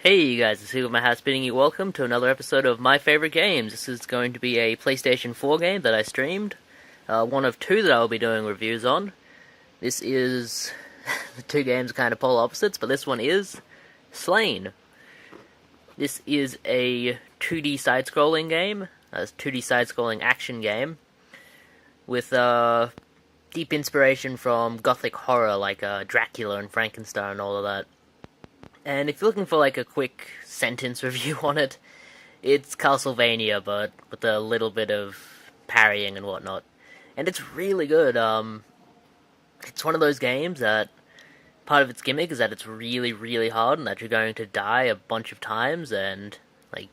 Hey you guys, it's Hugo, my house bidding you welcome to another episode of My Favorite Games. This is going to be a PlayStation 4 game that I streamed. One of two that I'll be doing reviews on. This is... the two games are kind of polar opposites, but this one is Slain. This is a 2D side-scrolling game, a 2D side-scrolling action game, with deep inspiration from gothic horror like Dracula and Frankenstein and all of that. And if you're looking for like a quick sentence review on it, it's Castlevania, but with a little bit of parrying and whatnot. And it's really good. It's one of those games that part of its gimmick is that it's really, really hard and that you're going to die a bunch of times. And like,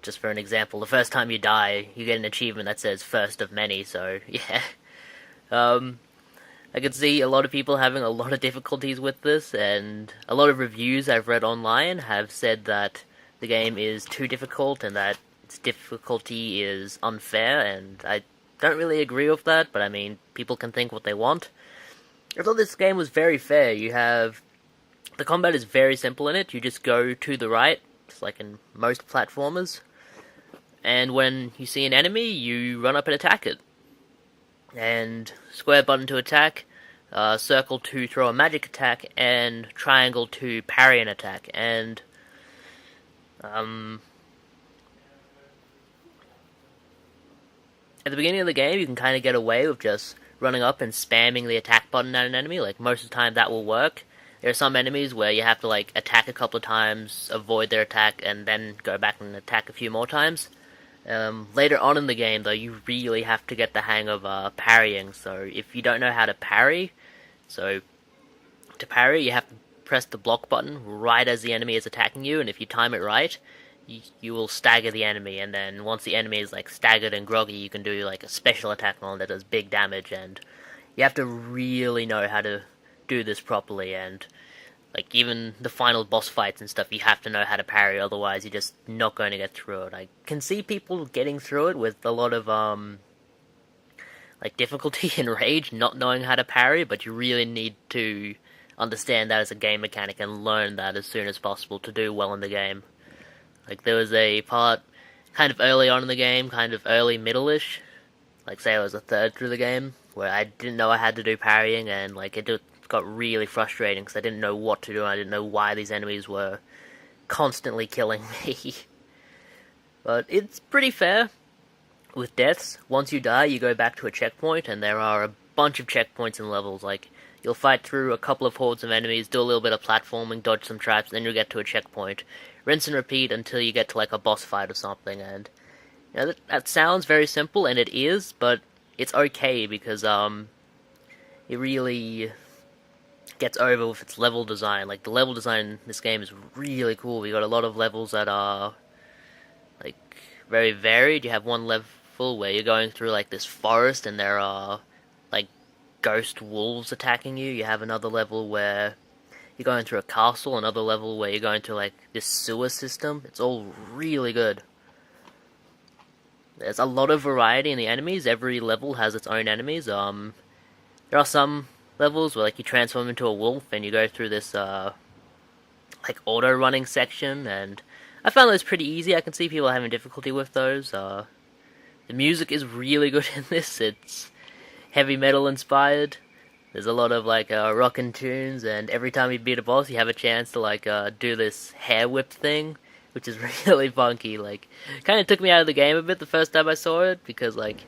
just for an example, the first time you die, you get an achievement that says first of many. So yeah. I could see a lot of people having a lot of difficulties with this, and a lot of reviews I've read online have said that the game is too difficult and that its difficulty is unfair, and I don't really agree with that, but I mean, people can think what they want. I thought this game was very fair. The combat is very simple in it. You just go to the right, just like in most platformers, and when you see an enemy, you run up and attack it. And square button to attack, circle to throw a magic attack, and triangle to parry an attack. And at the beginning of the game, you can kind of get away with just running up and spamming the attack button at an enemy. Like, most of the time that will work. There are some enemies where you have to like attack a couple of times, avoid their attack, and then go back and attack a few more times. Later on in the game, though, you really have to get the hang of parrying. So if you don't know how to parry, to parry, you have to press the block button right as the enemy is attacking you, and if you time it right, you will stagger the enemy, and then once the enemy is like staggered and groggy, you can do like a special attack on that does big damage, and you have to really know how to do this properly, and like, even the final boss fights and stuff, you have to know how to parry, otherwise you're just not going to get through it. I can see people getting through it with a lot of, like, difficulty and rage, not knowing how to parry, but you really need to understand that as a game mechanic and learn that as soon as possible to do well in the game. Like, there was a part kind of early on in the game, kind of early middle-ish, like, say I was a third through the game, where I didn't know I had to do parrying, and, like, it got really frustrating because I didn't know what to do and I didn't know why these enemies were constantly killing me. But it's pretty fair with deaths. Once you die, you go back to a checkpoint, and there are a bunch of checkpoints and levels. Like, you'll fight through a couple of hordes of enemies, do a little bit of platforming, dodge some traps, then you'll get to a checkpoint. Rinse and repeat until you get to like a boss fight or something. And you know, that sounds very simple, and it is, but it's okay because it really gets over with its level design. Like, the level design in this game is really cool. We got a lot of levels that are like very varied. You have one level where you're going through like this forest and there are like ghost wolves attacking you. You have another level where you're going through a castle, another level where you're going through like this sewer system. It's all really good. There's a lot of variety in the enemies. Every level has its own enemies. There are some levels where like you transform into a wolf and you go through this like auto running section, and I found those pretty easy. I can see people having difficulty with those. The music is really good in this. It's heavy metal inspired. There's a lot of like rockin' tunes, and every time you beat a boss you have a chance to like do this hair whip thing, which is really funky. Like, kind of took me out of the game a bit the first time I saw it, because like,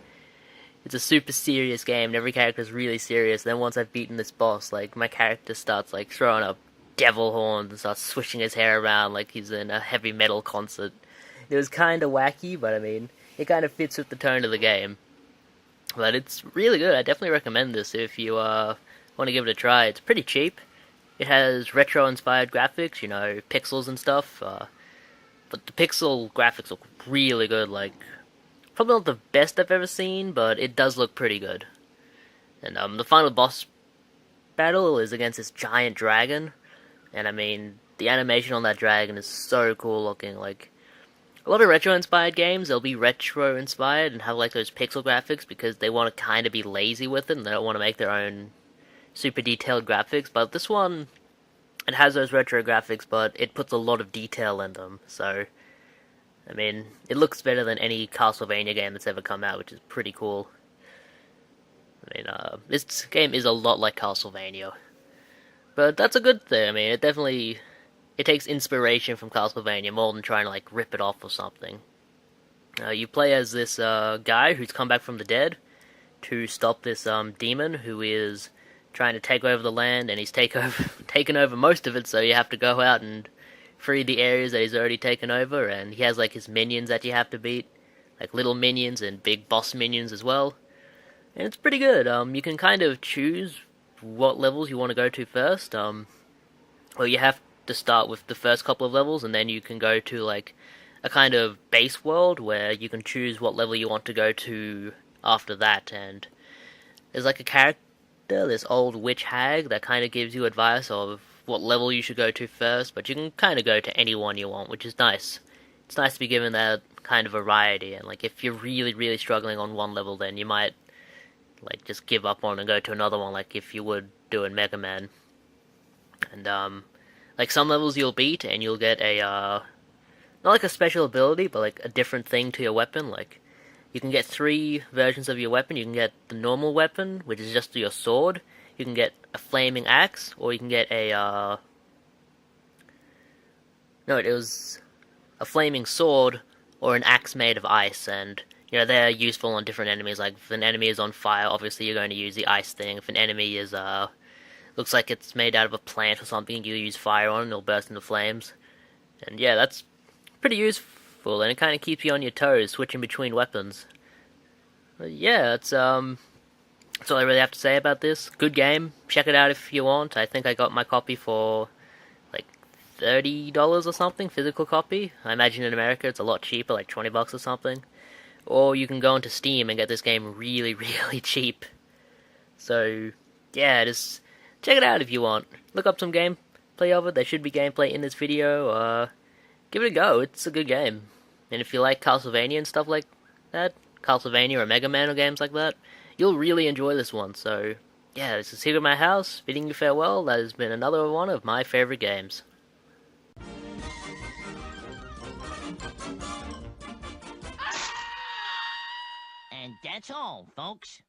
it's a super serious game, and every character is really serious. Then once I've beaten this boss, like, my character starts, like, throwing up devil horns and starts swishing his hair around like he's in a heavy metal concert. It was kind of wacky, but I mean, it kind of fits with the tone of the game. But it's really good. I definitely recommend this if you want to give it a try. It's pretty cheap. It has retro-inspired graphics, you know, pixels and stuff. But the pixel graphics look really good, like, probably not the best I've ever seen, but it does look pretty good. And the final boss battle is against this giant dragon, and I mean, the animation on that dragon is so cool looking. Like, a lot of retro-inspired games, they'll be retro-inspired and have like those pixel graphics because they want to kind of be lazy with it and they don't want to make their own super detailed graphics, but this one It has those retro graphics, but it puts a lot of detail in them. So, I mean, it looks better than any Castlevania game that's ever come out, which is pretty cool. I mean, this game is a lot like Castlevania, but that's a good thing. I mean, it takes inspiration from Castlevania more than trying to like rip it off or something. You play as this guy who's come back from the dead to stop this demon who is trying to take over the land, and he's taken over most of it. So you have to go out and free the areas that he's already taken over, and he has like his minions that you have to beat, like little minions and big boss minions as well. And it's pretty good. You can kind of choose what levels you want to go to first. Well, you have to start with the first couple of levels, and then you can go to like a kind of base world where you can choose what level you want to go to after that. And there's like a character, this old witch hag, that kind of gives you advice of what level you should go to first, but you can kind of go to any one you want, which is nice. It's nice to be given that kind of variety, and like if you're really, really struggling on one level, then you might like just give up on and go to another one, like if you would do in Mega Man. And like some levels you'll beat and you'll get a not like a special ability, but like a different thing to your weapon. Like you can get 3 versions of your weapon. You can get the normal weapon, which is just your sword. You can get a flaming axe, or you can get a no, it was a flaming sword or an axe made of ice. And you know, they're useful on different enemies. Like if an enemy is on fire, obviously you're going to use the ice thing. If an enemy is looks like it's made out of a plant or something, you use fire on, it'll burst into flames. And yeah, that's pretty useful, and it kind of keeps you on your toes, switching between weapons. But yeah, that's all I really have to say about this. Good game. Check it out if you want. I think I got my copy for like $30 or something, physical copy. I imagine in America it's a lot cheaper, like $20 or something. Or you can go into Steam and get this game really, really cheap. So yeah, just check it out if you want. Look up some gameplay of it. There should be gameplay in this video. Give it a go. It's a good game. And if you like Castlevania and stuff like that, Castlevania or Mega Man or games like that, you'll really enjoy this one. So yeah, this is Here at My House, bidding you farewell. That has been another one of my favorite games. And that's all, folks.